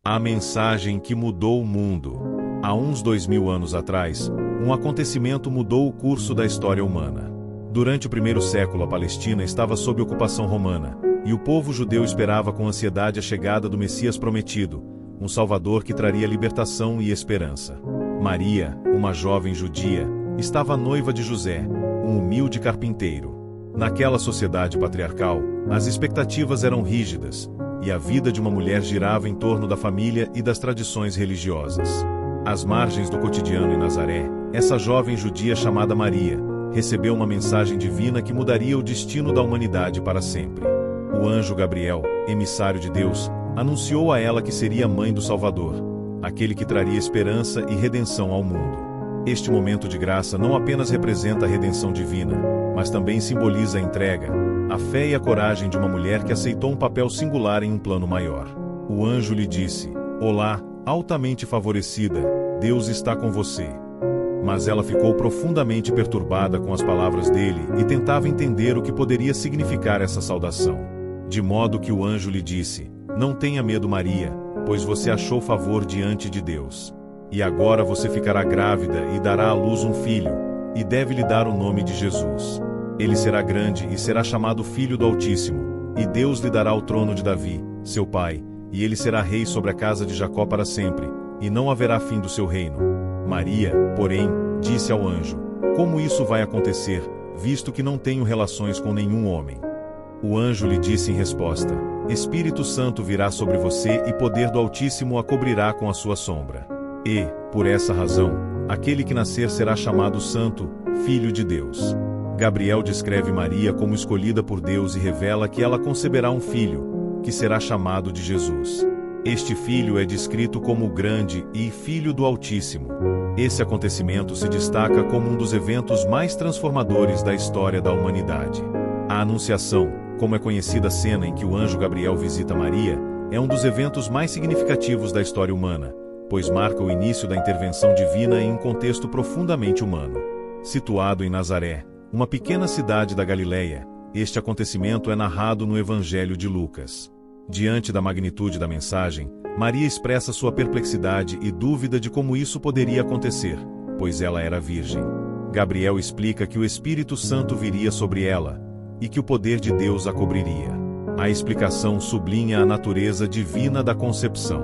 A mensagem que mudou o mundo. Há uns 2000 anos atrás, um acontecimento mudou o curso da história humana. Durante o primeiro século, a Palestina estava sob ocupação romana, e o povo judeu esperava com ansiedade a chegada do Messias prometido, um Salvador que traria libertação e esperança. Maria, uma jovem judia, estava noiva de José, um humilde carpinteiro. Naquela sociedade patriarcal, as expectativas eram rígidas, e a vida de uma mulher girava em torno da família e das tradições religiosas. Às margens do cotidiano em Nazaré, essa jovem judia chamada Maria recebeu uma mensagem divina que mudaria o destino da humanidade para sempre. O anjo Gabriel, emissário de Deus, anunciou a ela que seria mãe do Salvador, aquele que traria esperança e redenção ao mundo. Este momento de graça não apenas representa a redenção divina, mas também simboliza a entrega, a fé e a coragem de uma mulher que aceitou um papel singular em um plano maior. O anjo lhe disse: "Olá, altamente favorecida, Deus está com você." Mas ela ficou profundamente perturbada com as palavras dele e tentava entender o que poderia significar essa saudação. De modo que o anjo lhe disse: "Não tenha medo, Maria, pois você achou favor diante de Deus. E agora você ficará grávida e dará à luz um filho, e deve lhe dar o nome de Jesus. Ele será grande e será chamado Filho do Altíssimo, e Deus lhe dará o trono de Davi, seu pai, e ele será rei sobre a casa de Jacó para sempre, e não haverá fim do seu reino." Maria, porém, disse ao anjo: "Como isso vai acontecer, visto que não tenho relações com nenhum homem?" O anjo lhe disse em resposta: "Espírito Santo virá sobre você e poder do Altíssimo a cobrirá com a sua sombra. E, por essa razão, aquele que nascer será chamado Santo, Filho de Deus." Gabriel descreve Maria como escolhida por Deus e revela que ela conceberá um filho, que será chamado de Jesus. Este filho é descrito como o grande e Filho do Altíssimo. Esse acontecimento se destaca como um dos eventos mais transformadores da história da humanidade. A Anunciação, como é conhecida a cena em que o anjo Gabriel visita Maria, é um dos eventos mais significativos da história humana, pois marca o início da intervenção divina em um contexto profundamente humano. Situado em Nazaré, uma pequena cidade da Galileia, este acontecimento é narrado no Evangelho de Lucas. Diante da magnitude da mensagem, Maria expressa sua perplexidade e dúvida de como isso poderia acontecer, pois ela era virgem. Gabriel explica que o Espírito Santo viria sobre ela, e que o poder de Deus a cobriria. A explicação sublinha a natureza divina da concepção.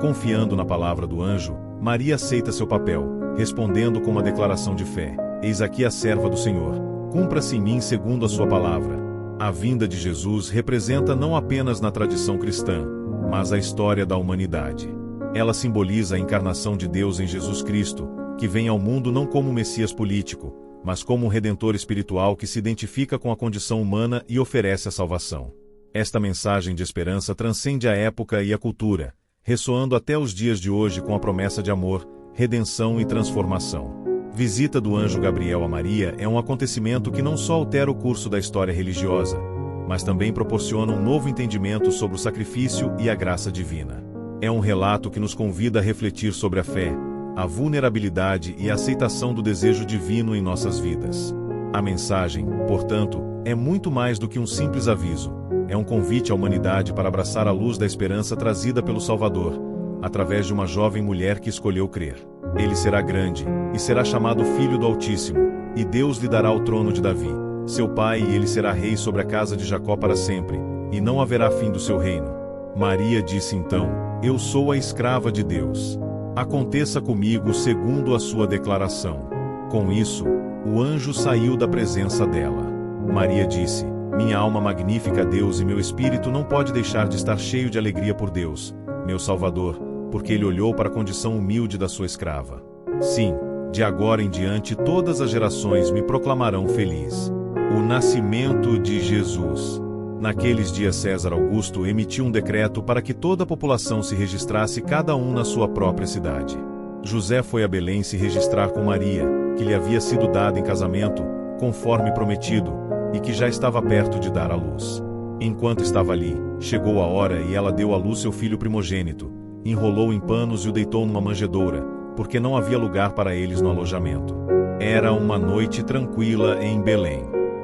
Confiando na palavra do anjo, Maria aceita seu papel, respondendo com uma declaração de fé: "Eis aqui a serva do Senhor, cumpra-se em mim segundo a sua palavra." A vinda de Jesus representa não apenas na tradição cristã, mas a história da humanidade. Ela simboliza a encarnação de Deus em Jesus Cristo, que vem ao mundo não como um Messias político, mas como um Redentor espiritual que se identifica com a condição humana e oferece a salvação. Esta mensagem de esperança transcende a época e a cultura, ressoando até os dias de hoje com a promessa de amor, redenção e transformação. Visita do anjo Gabriel a Maria é um acontecimento que não só altera o curso da história religiosa, mas também proporciona um novo entendimento sobre o sacrifício e a graça divina. É um relato que nos convida a refletir sobre a fé, a vulnerabilidade e a aceitação do desejo divino em nossas vidas. A mensagem, portanto, é muito mais do que um simples aviso. É um convite à humanidade para abraçar a luz da esperança trazida pelo Salvador, através de uma jovem mulher que escolheu crer. Ele será grande, e será chamado Filho do Altíssimo, e Deus lhe dará o trono de Davi, seu pai, e ele será rei sobre a casa de Jacó para sempre, e não haverá fim do seu reino. Maria disse então: "Eu sou a escrava de Deus. Aconteça comigo segundo a sua declaração." Com isso, o anjo saiu da presença dela. Maria disse: "Minha alma magnifica a Deus e meu espírito não pode deixar de estar cheio de alegria por Deus, meu Salvador, porque ele olhou para a condição humilde da sua escrava. Sim, de agora em diante todas as gerações me proclamarão feliz." O nascimento de Jesus. Naqueles dias César Augusto emitiu um decreto para que toda a população se registrasse cada um na sua própria cidade. José foi a Belém se registrar com Maria, que lhe havia sido dada em casamento, conforme prometido, e que já estava perto de dar à luz. Enquanto estava ali, chegou a hora e ela deu à luz seu filho primogênito, enrolou em panos e o deitou numa manjedoura, porque não havia lugar para eles no alojamento. Era uma noite tranquila em Belém.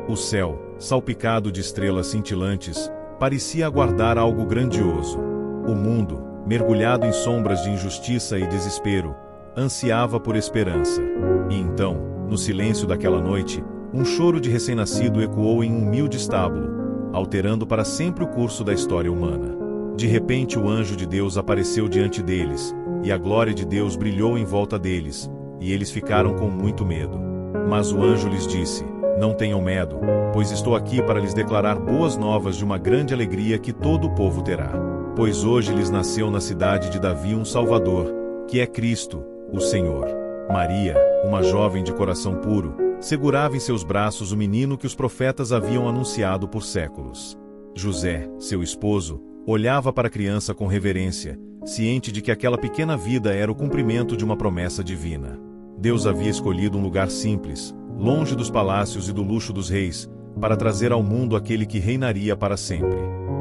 O céu, salpicado de estrelas cintilantes, parecia aguardar algo grandioso. O mundo, mergulhado em sombras de injustiça e desespero, ansiava por esperança. E então, no silêncio daquela noite, um choro de recém-nascido ecoou em um humilde estábulo, alterando para sempre o curso da história humana. De repente o anjo de Deus apareceu diante deles, e a glória de Deus brilhou em volta deles, e eles ficaram com muito medo. Mas o anjo lhes disse: não tenham medo, pois estou aqui para lhes declarar boas novas de uma grande alegria que todo o povo terá. Pois hoje lhes nasceu na cidade de Davi um Salvador, que é Cristo, o Senhor. Maria, uma jovem de coração puro, segurava em seus braços o menino que os profetas haviam anunciado por séculos. José, seu esposo, olhava para a criança com reverência, ciente de que aquela pequena vida era o cumprimento de uma promessa divina. Deus havia escolhido um lugar simples, longe dos palácios e do luxo dos reis, para trazer ao mundo aquele que reinaria para sempre.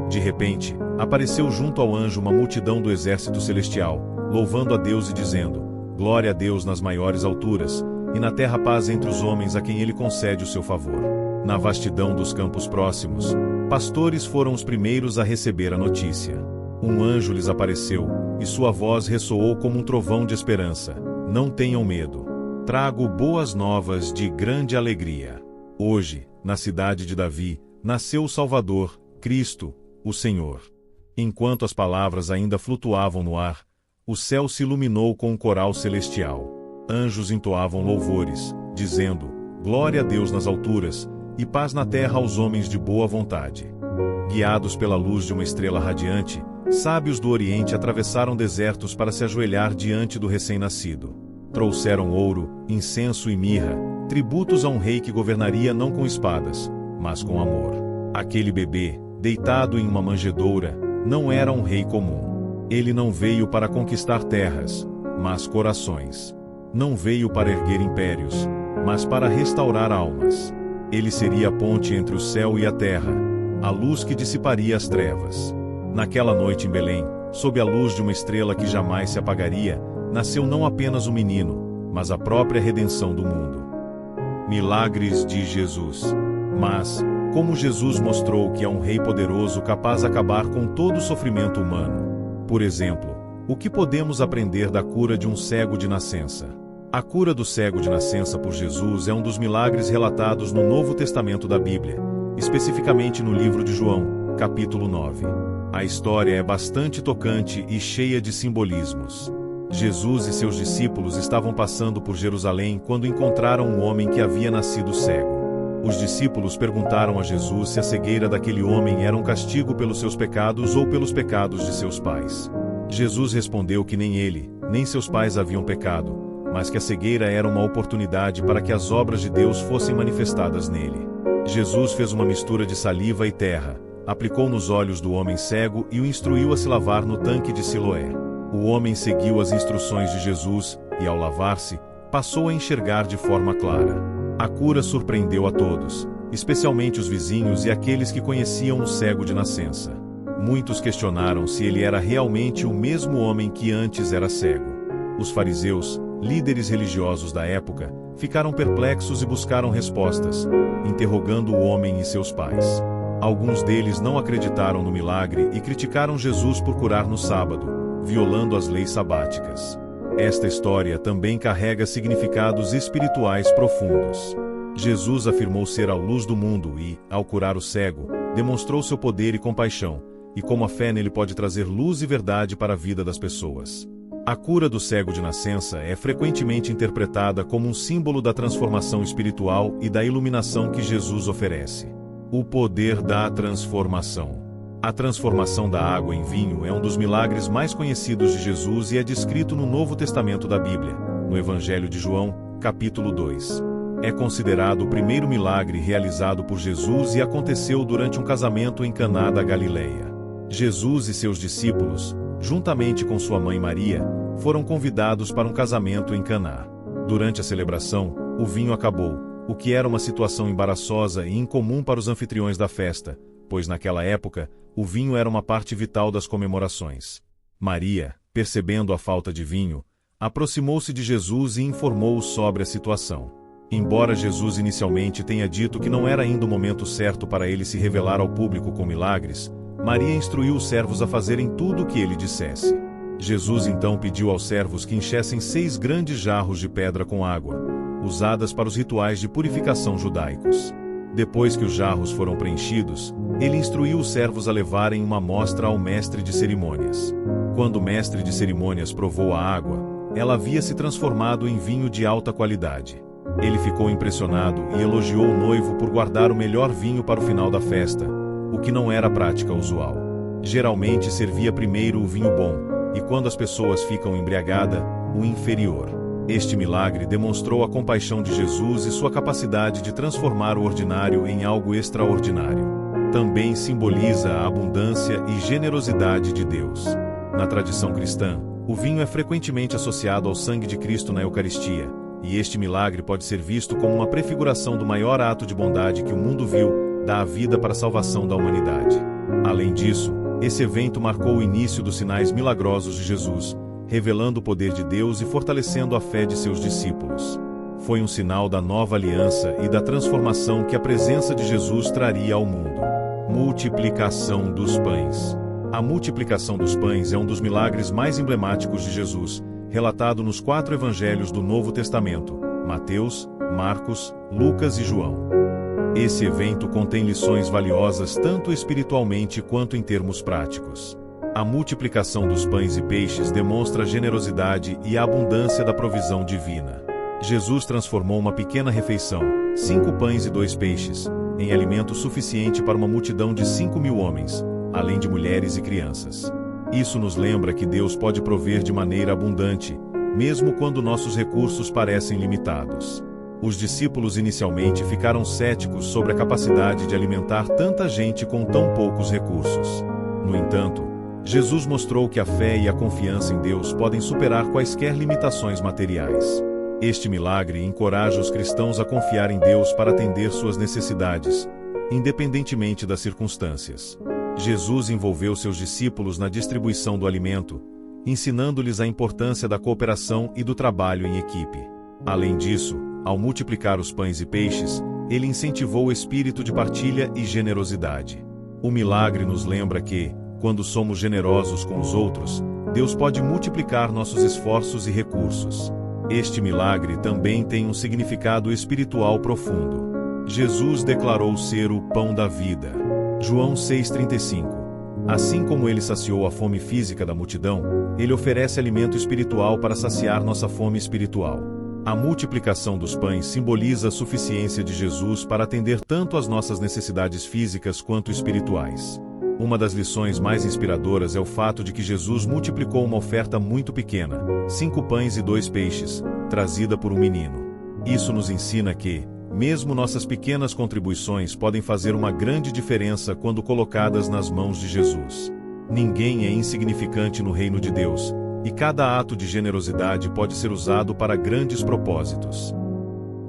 De repente, apareceu junto ao anjo uma multidão do exército celestial, louvando a Deus e dizendo: glória a Deus nas maiores alturas, e na terra paz entre os homens a quem ele concede o seu favor. Na vastidão dos campos próximos, pastores foram os primeiros a receber a notícia. Um anjo lhes apareceu, e sua voz ressoou como um trovão de esperança: não tenham medo. Trago boas novas de grande alegria. Hoje, na cidade de Davi, nasceu o Salvador, Cristo, o Senhor. Enquanto as palavras ainda flutuavam no ar, o céu se iluminou com um coral celestial. Anjos entoavam louvores, dizendo: glória a Deus nas alturas, e paz na terra aos homens de boa vontade. Guiados pela luz de uma estrela radiante, sábios do Oriente atravessaram desertos para se ajoelhar diante do recém-nascido. Trouxeram ouro, incenso e mirra, tributos a um rei que governaria não com espadas, mas com amor. Aquele bebê, deitado em uma manjedoura, não era um rei comum. Ele não veio para conquistar terras, mas corações. Não veio para erguer impérios, mas para restaurar almas. Ele seria a ponte entre o céu e a terra, a luz que dissiparia as trevas. Naquela noite em Belém, sob a luz de uma estrela que jamais se apagaria, nasceu não apenas um menino, mas a própria redenção do mundo. Milagres de Jesus. Mas, como Jesus mostrou que é um rei poderoso capaz de acabar com todo o sofrimento humano? Por exemplo, o que podemos aprender da cura de um cego de nascença? A cura do cego de nascença por Jesus é um dos milagres relatados no Novo Testamento da Bíblia, especificamente no livro de João, capítulo 9. A história é bastante tocante e cheia de simbolismos. Jesus e seus discípulos estavam passando por Jerusalém quando encontraram um homem que havia nascido cego. Os discípulos perguntaram a Jesus se a cegueira daquele homem era um castigo pelos seus pecados ou pelos pecados de seus pais. Jesus respondeu que nem ele, nem seus pais haviam pecado, mas que a cegueira era uma oportunidade para que as obras de Deus fossem manifestadas nele. Jesus fez uma mistura de saliva e terra, aplicou nos olhos do homem cego e o instruiu a se lavar no tanque de Siloé. O homem seguiu as instruções de Jesus, e ao lavar-se, passou a enxergar de forma clara. A cura surpreendeu a todos, especialmente os vizinhos e aqueles que conheciam o cego de nascença. Muitos questionaram se ele era realmente o mesmo homem que antes era cego. Os fariseus, líderes religiosos da época, ficaram perplexos e buscaram respostas, interrogando o homem e seus pais. Alguns deles não acreditaram no milagre e criticaram Jesus por curar no sábado, violando as leis sabáticas. Esta história também carrega significados espirituais profundos. Jesus afirmou ser a luz do mundo e, ao curar o cego, demonstrou seu poder e compaixão, e como a fé nele pode trazer luz e verdade para a vida das pessoas. A cura do cego de nascença é frequentemente interpretada como um símbolo da transformação espiritual e da iluminação que Jesus oferece. O poder da transformação. A transformação da água em vinho é um dos milagres mais conhecidos de Jesus e é descrito no Novo Testamento da Bíblia, no Evangelho de João, capítulo 2. É considerado o primeiro milagre realizado por Jesus e aconteceu durante um casamento em Caná da Galileia. Jesus e seus discípulos, juntamente com sua mãe Maria, foram convidados para um casamento em Caná. Durante a celebração, o vinho acabou, o que era uma situação embaraçosa e incomum para os anfitriões da festa, pois naquela época, o vinho era uma parte vital das comemorações. Maria, percebendo a falta de vinho, aproximou-se de Jesus e informou-o sobre a situação. Embora Jesus inicialmente tenha dito que não era ainda o momento certo para ele se revelar ao público com milagres, Maria instruiu os servos a fazerem tudo o que ele dissesse. Jesus então pediu aos servos que enchessem 6 grandes jarros de pedra com água, usadas para os rituais de purificação judaicos. Depois que os jarros foram preenchidos, ele instruiu os servos a levarem uma amostra ao mestre de cerimônias. Quando o mestre de cerimônias provou a água, ela havia se transformado em vinho de alta qualidade. Ele ficou impressionado e elogiou o noivo por guardar o melhor vinho para o final da festa, o que não era prática usual. Geralmente servia primeiro o vinho bom, e quando as pessoas ficam embriagadas, o inferior. Este milagre demonstrou a compaixão de Jesus e sua capacidade de transformar o ordinário em algo extraordinário. Também simboliza a abundância e generosidade de Deus. Na tradição cristã, o vinho é frequentemente associado ao sangue de Cristo na Eucaristia, e este milagre pode ser visto como uma prefiguração do maior ato de bondade que o mundo viu, dar a vida para a salvação da humanidade. Além disso, esse evento marcou o início dos sinais milagrosos de Jesus, revelando o poder de Deus e fortalecendo a fé de seus discípulos. Foi um sinal da nova aliança e da transformação que a presença de Jesus traria ao mundo. Multiplicação dos pães. A multiplicação dos pães é um dos milagres mais emblemáticos de Jesus, relatado nos 4 evangelhos do Novo Testamento: Mateus, Marcos, Lucas e João. Esse evento contém lições valiosas tanto espiritualmente quanto em termos práticos. A multiplicação dos pães e peixes demonstra a generosidade e a abundância da provisão divina. Jesus transformou uma pequena refeição, 5 pães e 2 peixes, em alimento suficiente para uma multidão de 5.000 homens, além de mulheres e crianças. Isso nos lembra que Deus pode prover de maneira abundante, mesmo quando nossos recursos parecem limitados. Os discípulos inicialmente ficaram céticos sobre a capacidade de alimentar tanta gente com tão poucos recursos. No entanto, Jesus mostrou que a fé e a confiança em Deus podem superar quaisquer limitações materiais. Este milagre encoraja os cristãos a confiar em Deus para atender suas necessidades, independentemente das circunstâncias. Jesus envolveu seus discípulos na distribuição do alimento, ensinando-lhes a importância da cooperação e do trabalho em equipe. Além disso, ao multiplicar os pães e peixes, ele incentivou o espírito de partilha e generosidade. O milagre nos lembra que, quando somos generosos com os outros, Deus pode multiplicar nossos esforços e recursos. Este milagre também tem um significado espiritual profundo. Jesus declarou ser o pão da vida. João 6,35. Assim como ele saciou a fome física da multidão, ele oferece alimento espiritual para saciar nossa fome espiritual. A multiplicação dos pães simboliza a suficiência de Jesus para atender tanto às nossas necessidades físicas quanto espirituais. Uma das lições mais inspiradoras é o fato de que Jesus multiplicou uma oferta muito pequena, 5 pães e 2 peixes, trazida por um menino. Isso nos ensina que, mesmo nossas pequenas contribuições podem fazer uma grande diferença quando colocadas nas mãos de Jesus. Ninguém é insignificante no reino de Deus, e cada ato de generosidade pode ser usado para grandes propósitos.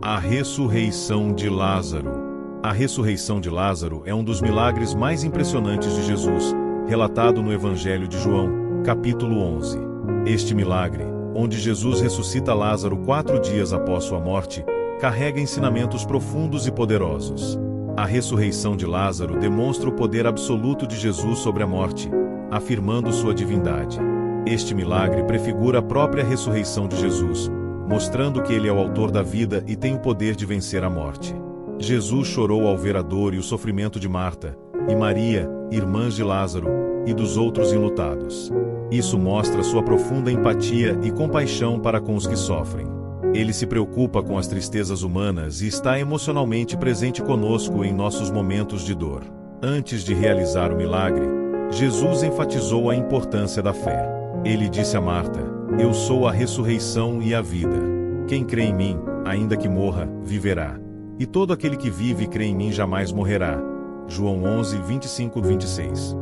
A ressurreição de Lázaro. A ressurreição de Lázaro é um dos milagres mais impressionantes de Jesus, relatado no Evangelho de João, capítulo 11. Este milagre, onde Jesus ressuscita Lázaro 4 dias após sua morte, carrega ensinamentos profundos e poderosos. A ressurreição de Lázaro demonstra o poder absoluto de Jesus sobre a morte, afirmando sua divindade. Este milagre prefigura a própria ressurreição de Jesus, mostrando que ele é o autor da vida e tem o poder de vencer a morte. Jesus chorou ao ver a dor e o sofrimento de Marta e Maria, irmãs de Lázaro, e dos outros enlutados. Isso mostra sua profunda empatia e compaixão para com os que sofrem. Ele se preocupa com as tristezas humanas e está emocionalmente presente conosco em nossos momentos de dor. Antes de realizar o milagre, Jesus enfatizou a importância da fé. Ele disse a Marta: "Eu sou a ressurreição e a vida. Quem crê em mim, ainda que morra, viverá. E todo aquele que vive e crê em mim jamais morrerá." João 11, 25-26.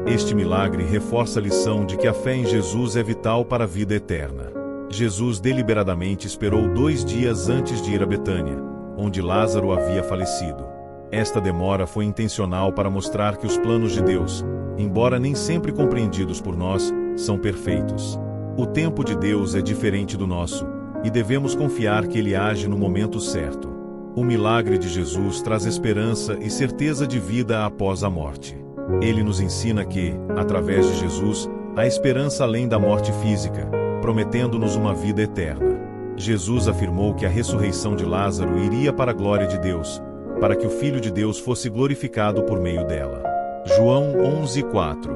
Este milagre reforça a lição de que a fé em Jesus é vital para a vida eterna. Jesus deliberadamente esperou 2 dias antes de ir a Betânia, onde Lázaro havia falecido. Esta demora foi intencional para mostrar que os planos de Deus, embora nem sempre compreendidos por nós, são perfeitos. O tempo de Deus é diferente do nosso, e devemos confiar que Ele age no momento certo. O milagre de Jesus traz esperança e certeza de vida após a morte. Ele nos ensina que, através de Jesus, a esperança além da morte física, prometendo-nos uma vida eterna. Jesus afirmou que a ressurreição de Lázaro iria para a glória de Deus, para que o Filho de Deus fosse glorificado por meio dela. João 11:4.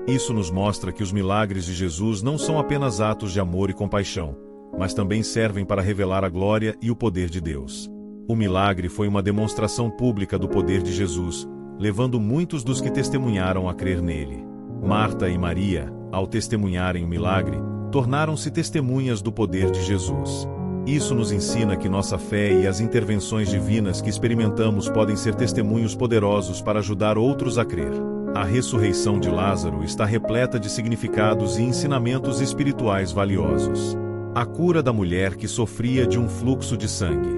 Isso nos mostra que os milagres de Jesus não são apenas atos de amor e compaixão, mas também servem para revelar a glória e o poder de Deus. O milagre foi uma demonstração pública do poder de Jesus, levando muitos dos que testemunharam a crer nele. Marta e Maria, ao testemunharem o milagre, tornaram-se testemunhas do poder de Jesus. Isso nos ensina que nossa fé e as intervenções divinas que experimentamos podem ser testemunhos poderosos para ajudar outros a crer. A ressurreição de Lázaro está repleta de significados e ensinamentos espirituais valiosos. A cura da mulher que sofria de um fluxo de sangue.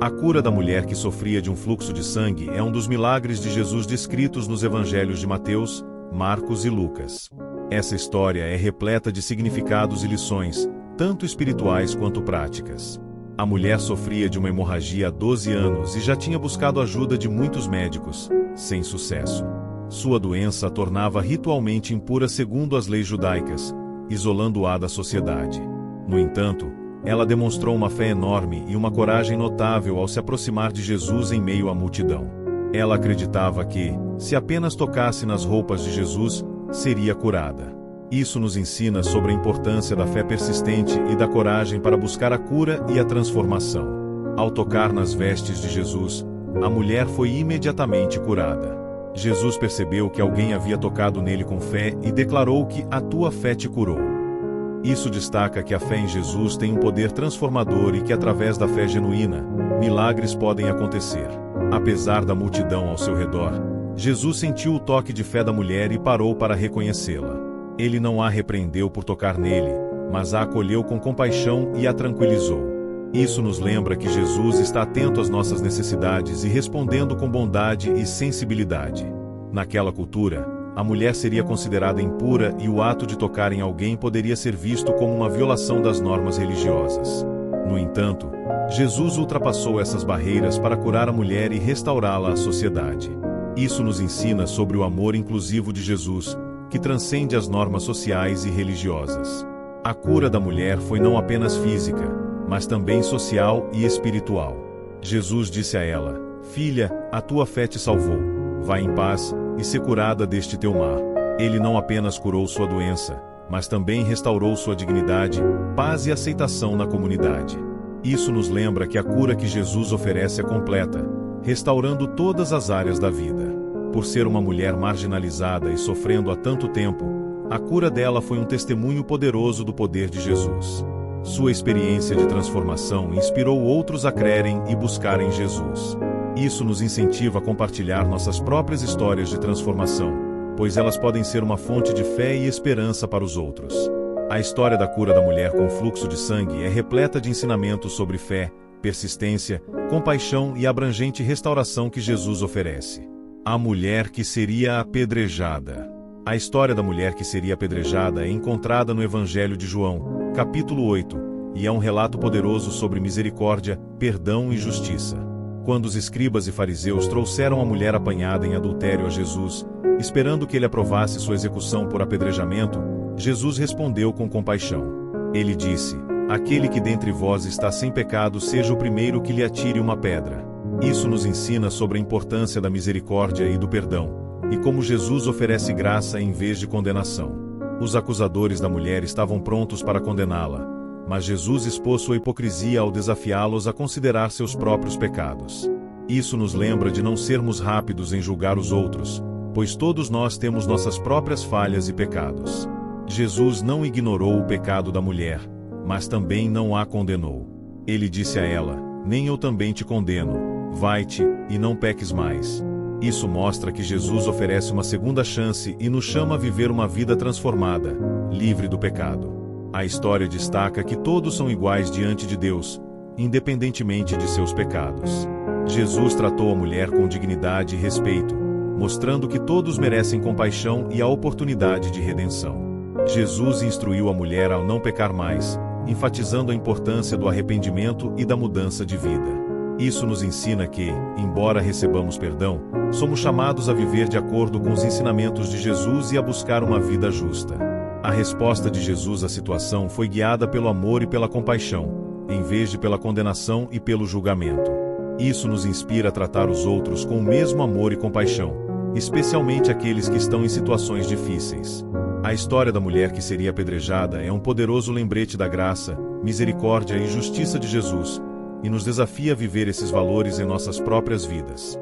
A cura da mulher que sofria de um fluxo de sangue é um dos milagres de Jesus descritos nos evangelhos de Mateus, Marcos e Lucas. Essa história é repleta de significados e lições, tanto espirituais quanto práticas. A mulher sofria de uma hemorragia há 12 anos e já tinha buscado ajuda de muitos médicos, sem sucesso. Sua doença a tornava ritualmente impura segundo as leis judaicas, isolando-a da sociedade. No entanto, ela demonstrou uma fé enorme e uma coragem notável ao se aproximar de Jesus em meio à multidão. Ela acreditava que, se apenas tocasse nas roupas de Jesus, seria curada. Isso nos ensina sobre a importância da fé persistente e da coragem para buscar a cura e a transformação. Ao tocar nas vestes de Jesus, a mulher foi imediatamente curada. Jesus percebeu que alguém havia tocado nele com fé e declarou que a tua fé te curou. Isso destaca que a fé em Jesus tem um poder transformador e que através da fé genuína, milagres podem acontecer. Apesar da multidão ao seu redor, Jesus sentiu o toque de fé da mulher e parou para reconhecê-la. Ele não a repreendeu por tocar nele, mas a acolheu com compaixão e a tranquilizou. Isso nos lembra que Jesus está atento às nossas necessidades e respondendo com bondade e sensibilidade. Naquela cultura, a mulher seria considerada impura e o ato de tocar em alguém poderia ser visto como uma violação das normas religiosas. No entanto, Jesus ultrapassou essas barreiras para curar a mulher e restaurá-la à sociedade. Isso nos ensina sobre o amor inclusivo de Jesus, que transcende as normas sociais e religiosas. A cura da mulher foi não apenas física, mas também social e espiritual. Jesus disse a ela: "Filha, a tua fé te salvou. Vá em paz e ser curada deste teu mal." Ele não apenas curou sua doença, mas também restaurou sua dignidade, paz e aceitação na comunidade. Isso nos lembra que a cura que Jesus oferece é completa, restaurando todas as áreas da vida. Por ser uma mulher marginalizada e sofrendo há tanto tempo, a cura dela foi um testemunho poderoso do poder de Jesus. Sua experiência de transformação inspirou outros a crerem e buscarem Jesus. Isso nos incentiva a compartilhar nossas próprias histórias de transformação, pois elas podem ser uma fonte de fé e esperança para os outros. A história da cura da mulher com fluxo de sangue é repleta de ensinamentos sobre fé, persistência, compaixão e abrangente restauração que Jesus oferece. A mulher que seria apedrejada. A história da mulher que seria apedrejada é encontrada no Evangelho de João, capítulo 8, e é um relato poderoso sobre misericórdia, perdão e justiça. Quando os escribas e fariseus trouxeram a mulher apanhada em adultério a Jesus, esperando que ele aprovasse sua execução por apedrejamento, Jesus respondeu com compaixão. Ele disse: "Aquele que dentre vós está sem pecado seja o primeiro que lhe atire uma pedra." Isso nos ensina sobre a importância da misericórdia e do perdão, e como Jesus oferece graça em vez de condenação. Os acusadores da mulher estavam prontos para condená-la, mas Jesus expôs sua hipocrisia ao desafiá-los a considerar seus próprios pecados. Isso nos lembra de não sermos rápidos em julgar os outros, pois todos nós temos nossas próprias falhas e pecados. Jesus não ignorou o pecado da mulher, mas também não a condenou. Ele disse a ela: "Nem eu também te condeno. Vai-te, e não peques mais." Isso mostra que Jesus oferece uma segunda chance e nos chama a viver uma vida transformada, livre do pecado. A história destaca que todos são iguais diante de Deus, independentemente de seus pecados. Jesus tratou a mulher com dignidade e respeito, mostrando que todos merecem compaixão e a oportunidade de redenção. Jesus instruiu a mulher ao não pecar mais, enfatizando a importância do arrependimento e da mudança de vida. Isso nos ensina que, embora recebamos perdão, somos chamados a viver de acordo com os ensinamentos de Jesus e a buscar uma vida justa. A resposta de Jesus à situação foi guiada pelo amor e pela compaixão, em vez de pela condenação e pelo julgamento. Isso nos inspira a tratar os outros com o mesmo amor e compaixão, especialmente aqueles que estão em situações difíceis. A história da mulher que seria apedrejada é um poderoso lembrete da graça, misericórdia e justiça de Jesus, e nos desafia a viver esses valores em nossas próprias vidas.